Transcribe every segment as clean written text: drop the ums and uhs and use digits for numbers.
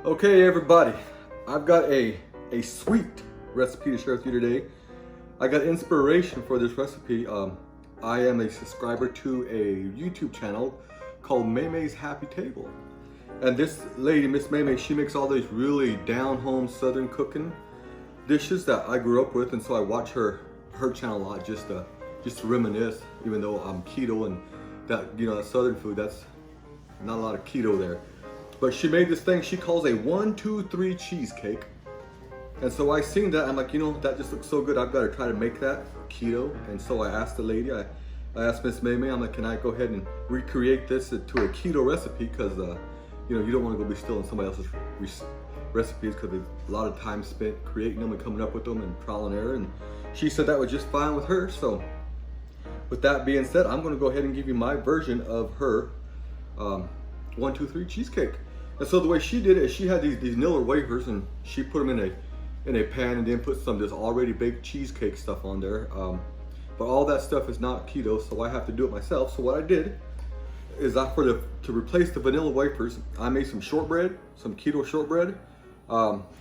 Okay, everybody, I've got a sweet recipe to share with you today. I got inspiration for this recipe. I am a subscriber to a YouTube channel called Maymay's Happy Table. And this lady, Miss Maymay, she makes all these really down-home Southern cooking dishes that I grew up with, and so I watch her channel a lot just to reminisce, even though I'm keto and that, that Southern food, that's not a lot of keto there. But she made this thing she calls a 1, 2, 3 cheesecake. And so I seen that, I'm like, that just looks so good, I've got to try to make that keto. And so I asked the lady, I asked Miss Maymay, I'm like, can I go ahead and recreate this to a keto recipe? Because, you don't want to go be stealing somebody else's recipes, because there's a lot of time spent creating them and coming up with them and trial and error. And she said that was just fine with her. So with that being said, I'm going to go ahead and give you my version of her 1, 2, 3 cheesecake. And so the way she did it is she had these Niller wafers, and she put them in a pan and then put some of this already baked cheesecake stuff on there. But all that stuff is not keto, so I have to do it myself. So what I did is to replace the vanilla wafers, I made some shortbread, some keto shortbread.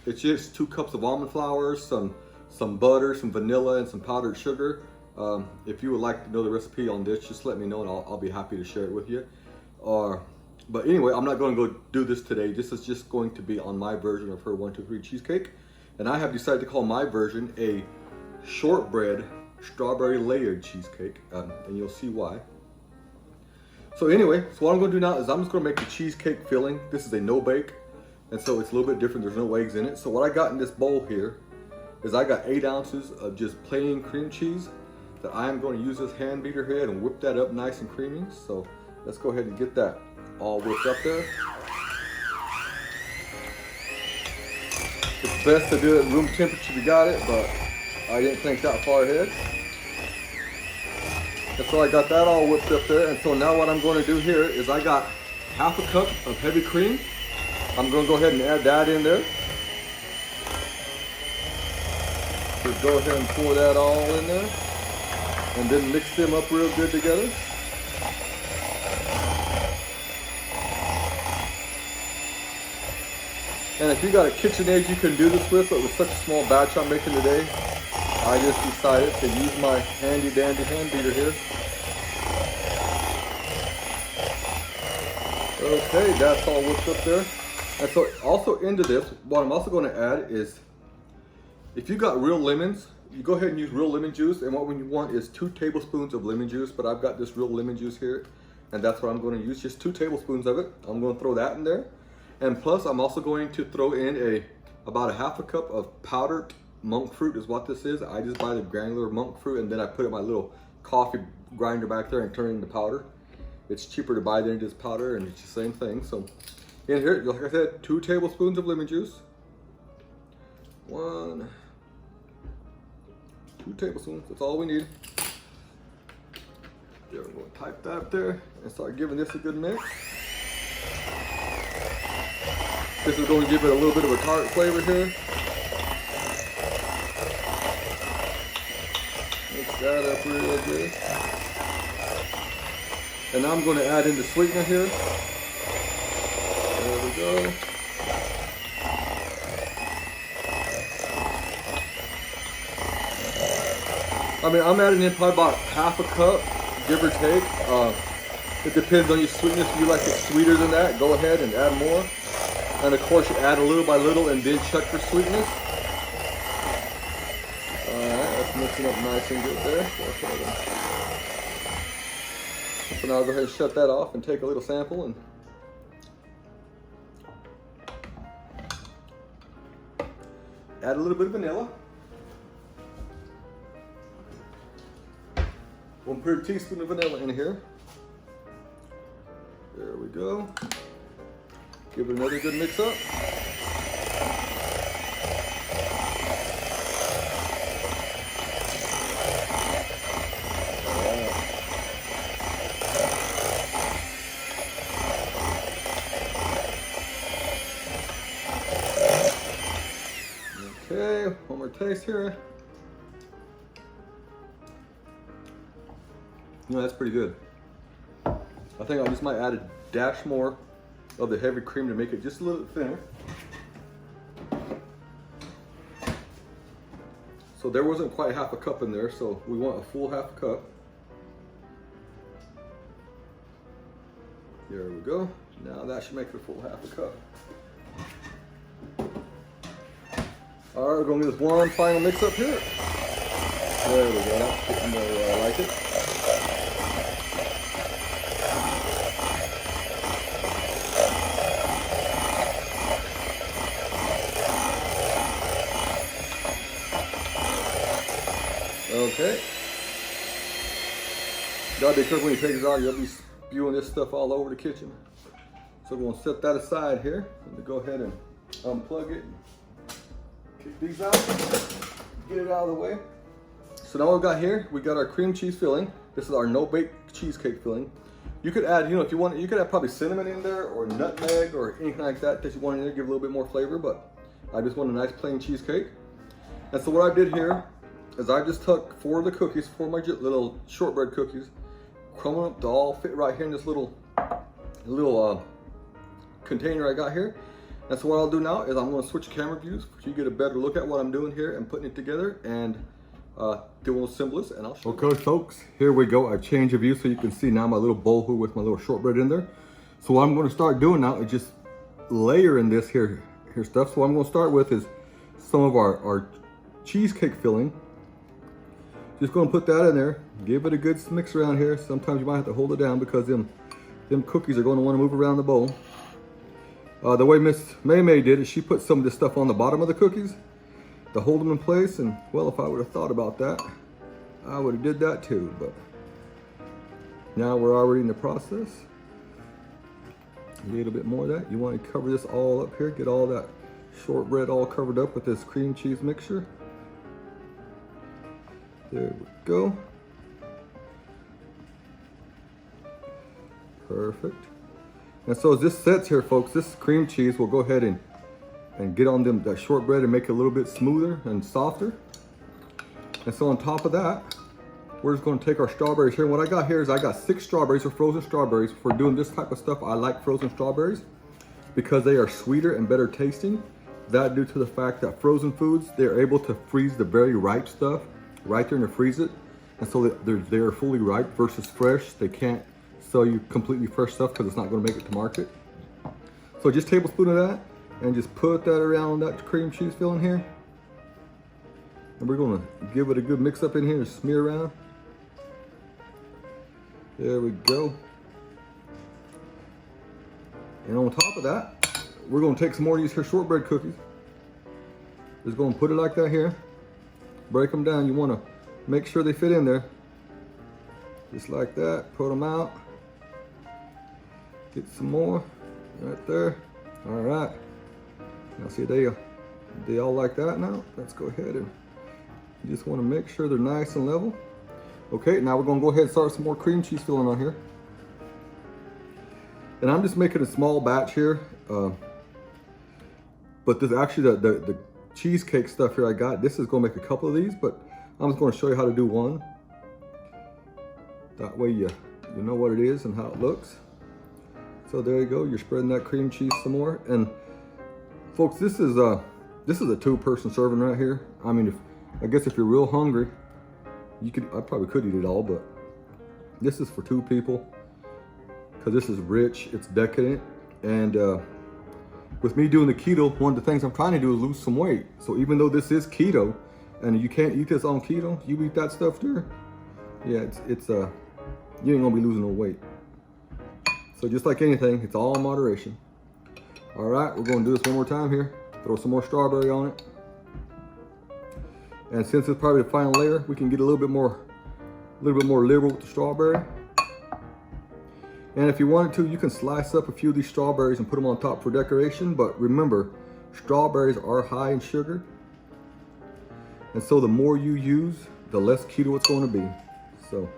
It's just 2 cups of almond flour, some butter, some vanilla, and some powdered sugar. If you would like to know the recipe on this, just let me know and I'll be happy to share it with you. But anyway, I'm not going to go do this today. This is just going to be on my version of her 1, 2, 3 cheesecake. And I have decided to call my version a shortbread strawberry layered cheesecake. And you'll see why. So anyway, so what I'm going to do now is I'm just going to make the cheesecake filling. This is a no-bake, and so it's a little bit different. There's no eggs in it. So what I got in this bowl here is I got 8 ounces of just plain cream cheese that I am going to use this hand beater here and whip that up nice and creamy. So let's go ahead and get that all whipped up there. It's best to do it at room temperature if you got it, but I didn't think that far ahead. And so I got that all whipped up there. And so now what I'm going to do here is I got half a cup of heavy cream. I'm going to go ahead and add that in there. Just go ahead and pour that all in there. And then mix them up real good together. And if you got a KitchenAid you can do this with, but with such a small batch I'm making today, I just decided to use my handy dandy hand beater here. Okay, that's all whipped up there. And so also into this, what I'm also going to add is, if you got real lemons, you go ahead and use real lemon juice. And what you want is 2 tablespoons of lemon juice, but I've got this real lemon juice here, and that's what I'm going to use, just 2 tablespoons of it. I'm going to throw that in there. And plus, I'm also going to throw in about a half a cup of powdered monk fruit is what this is. I just buy the granular monk fruit, and then I put it in my little coffee grinder back there and turn it into powder. It's cheaper to buy than it is powder, and it's the same thing. So in here, like I said, 2 tablespoons of lemon juice. 1, 2 tablespoons, that's all we need. There, we're going to type that up there and start giving this a good mix. This is going to give it a little bit of a tart flavor here. Mix that up real good. And now I'm going to add in the sweetener here. There we go. I'm adding in probably about half a cup, give or take. It depends on your sweetness. If you like it sweeter than that, go ahead and add more. And of course, you add a little by little and then check for sweetness. Alright, that's mixing up nice and good there. So now I'll go ahead and shut that off and take a little sample and add a little bit of vanilla. 1 teaspoon of vanilla in here. There we go. Give it another good mix up. Okay, one more taste here. That's pretty good. I think I just might add a dash more of the heavy cream to make it just a little bit thinner. So there wasn't quite half a cup in there, so we want a full half a cup. There we go. Now that should make it a full half a cup. All right, we're gonna do this one final mix up here. There we go, that's getting there where I like it. Okay. Gotta be careful when you take this out, you'll be spewing this stuff all over the kitchen. So we're gonna set that aside here. And go ahead and unplug it. Kick these out, get it out of the way. So now what we've got here, we got our cream cheese filling. This is our no-bake cheesecake filling. You could add, you know, if you want, you could have probably cinnamon in there or nutmeg or anything like that you want in there, give a little bit more flavor, but I just want a nice plain cheesecake. And so what I did here is I just took 4 of the cookies, 4 of my little shortbread cookies, crumbled up to all fit right here in this little container I got here. And so what I'll do now is I'm going to switch camera views so you get a better look at what I'm doing here and putting it together and we'll assemble this and I'll show you. Okay folks, here we go. I've changed the view so you can see now my little bowl here with my little shortbread in there. So what I'm going to start doing now is just layering this here stuff. So what I'm going to start with is some of our cheesecake filling. Just going to put that in there, give it a good mix around here. Sometimes you might have to hold it down because them cookies are going to want to move around the bowl. The way Miss May did is she put some of this stuff on the bottom of the cookies to hold them in place, and well, if I would have thought about that, I would have did that too, but now we're already in the process. A little bit more of that. You want to cover this all up here, get all that shortbread all covered up with this cream cheese mixture. There we go. Perfect. And so as this sets here, folks, this cream cheese will go ahead and get on that shortbread and make it a little bit smoother and softer. And so on top of that, we're just going to take our strawberries here. And what I got here is I got 6 strawberries or frozen strawberries. For doing this type of stuff, I like frozen strawberries because they are sweeter and better tasting. That due to the fact that frozen foods, they're able to freeze the very ripe stuff right there and to freeze it. And so they're fully ripe versus fresh. They can't sell you completely fresh stuff because it's not going to make it to market. So just a tablespoon of that and just put that around that cream cheese filling here. And we're going to give it a good mix up in here and smear around. There we go. And on top of that, we're going to take some more of these here shortbread cookies. Just going to put it like that here. Break them down. You want to make sure they fit in there. Just like that. Put them out. Get some more right there. All right. Now see, they all like that now. Let's go ahead and you just want to make sure they're nice and level. Okay, now we're going to go ahead and start some more cream cheese filling on here. And I'm just making a small batch here. But this actually, the cheesecake stuff here I got, this is going to make a couple of these, but I'm just going to show you how to do one. That way you know what it is and how it looks. So there you go, you're spreading that cream cheese some more. And folks, this is a 2-person serving right here. I mean, I guess if you're real hungry, I probably could eat it all, but this is for 2 people because this is rich, it's decadent. And with me doing the keto, one of the things I'm trying to do is lose some weight. So even though this is keto and you can't eat this on keto, you eat that stuff there, yeah, you ain't gonna be losing no weight. So just like anything, it's all in moderation. All right, we're gonna do this one more time here. Throw some more strawberry on it. And since it's probably the final layer, we can get a little bit more liberal with the strawberry. And if you wanted to, you can slice up a few of these strawberries and put them on top for decoration. But remember, strawberries are high in sugar. And so the more you use, the less keto it's going to be. So,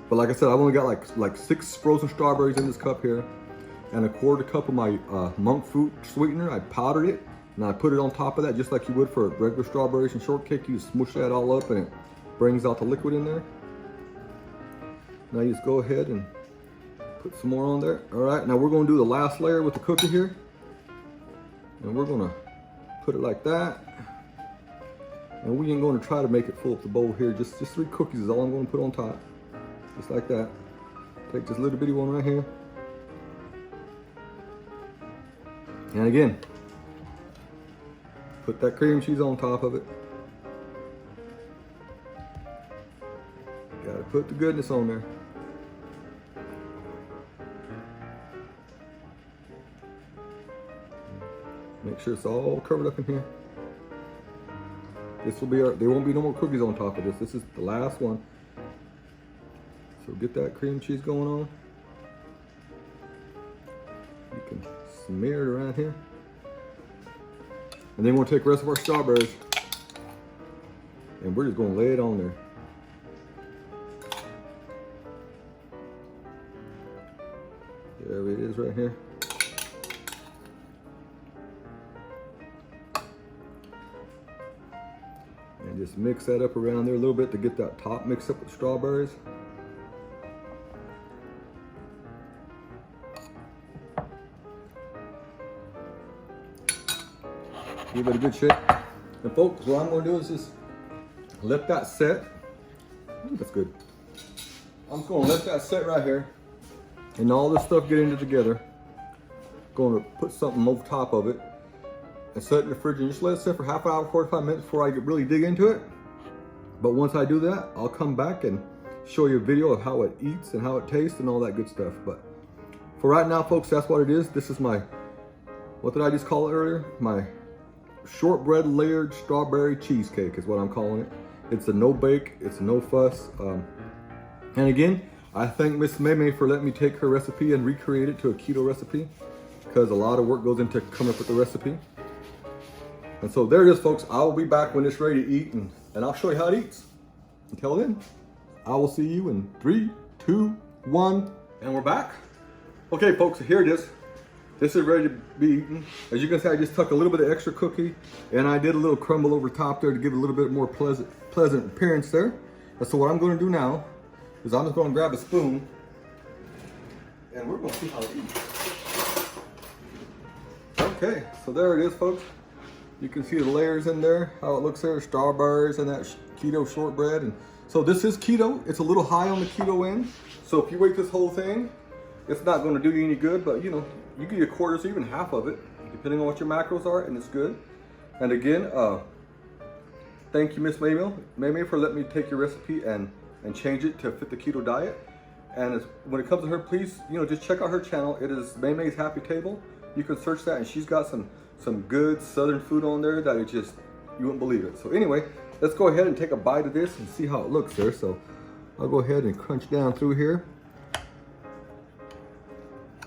but like I said, I've only got like 6 frozen strawberries in this cup here. And a 1/4 cup of my monk fruit sweetener. I powdered it. And I put it on top of that just like you would for regular strawberries and shortcake. You just smush that all up and it brings out the liquid in there. Now you just go ahead and put some more on there. All right, now we're gonna do the last layer with the cookie here. And we're gonna put it like that. And we ain't going to try to make it full up the bowl here. Just 3 cookies is all I'm going to put on top. Just like that. Take this little bitty one right here. And again, put that cream cheese on top of it. Gotta put the goodness on there. Make sure it's all covered up in here. This will be our, there won't be no more cookies on top of this. This is the last one. So get that cream cheese going on. You can smear it around here. And then we'll take the rest of our strawberries and we're just gonna lay it on there. There it is right here. And just mix that up around there a little bit to get that top mixed up with strawberries. Give it a good shake. And folks, what I'm going to do is just let that set. Ooh, that's good. I'm just going to let that set right here. And all this stuff get into together. Going to put something over top of it. And set it in the fridge and just let it sit for half an hour, 45 minutes before I really dig into it. But once I do that, I'll come back and show you a video of how it eats and how it tastes and all that good stuff. But for right now, folks, that's what it is. This is my, what did I just call it earlier? My shortbread layered strawberry cheesecake is what I'm calling it. It's a no bake, it's a no fuss. And again, I thank Miss May for letting me take her recipe and recreate it to a keto recipe, because a lot of work goes into coming up with the recipe. And so there it is, folks. I will be back when it's ready to eat, and I'll show you how it eats. Until then, I will see you in 3, 2, 1, and we're back. Okay, folks, here it is. This is ready to be eaten. As you can see, I just tucked a little bit of extra cookie, and I did a little crumble over top there to give it a little bit more pleasant appearance there. And so what I'm going to do now is I'm just going to grab a spoon, and we're going to see how it eats. Okay, so there it is, folks. You can see the layers in there, how it looks there, strawberries and that keto shortbread. And so this is keto. It's a little high on the keto end. So if you wait this whole thing, it's not going to do you any good, but you know, you get a quarter or even half of it, depending on what your macros are, and it's good. And again, thank you, Miss May for letting me take your recipe and change it to fit the keto diet. And when it comes to her, please, you know, just check out her channel. It is May's Happy Table. You can search that, and she's got some good southern food on there that it just, you wouldn't believe it. So anyway, let's go ahead and take a bite of this and see how it looks there. So I'll go ahead and crunch down through here.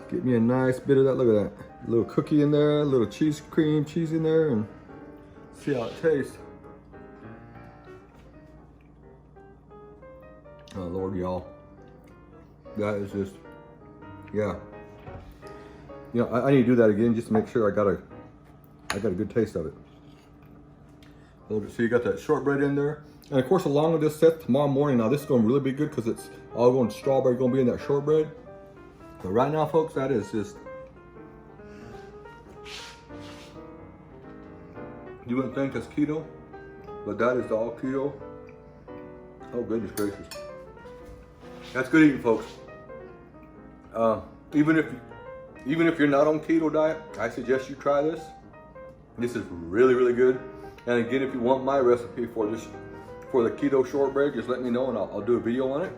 Get me a nice bit of that. Look at that. A little cookie in there, a little cheese in there, and see how it tastes. Oh Lord, y'all. That is just, yeah. You know, I need to do that again just to make sure I got a good taste of it. So you got that shortbread in there. And of course, along with this set tomorrow morning, now this is going to really be good because it's all going strawberry, going to be in that shortbread. But right now, folks, that is just, you wouldn't think that's keto, but that is all keto. Oh goodness gracious. That's good eating, folks. Even if you're not on keto diet, I suggest you try this. This is really, really good. And again, if you want my recipe for the keto shortbread, just let me know and I'll do a video on it.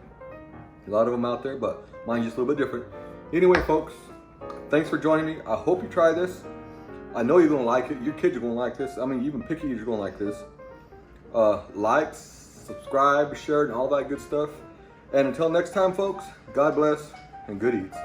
A lot of them out there, but mine's just a little bit different. Anyway, folks, thanks for joining me. I hope you try this. I know you're gonna like it. Your kids are gonna like this. I mean, even picky eaters are gonna like this. Like, subscribe, share, and all that good stuff. And until next time, folks, God bless and good eats.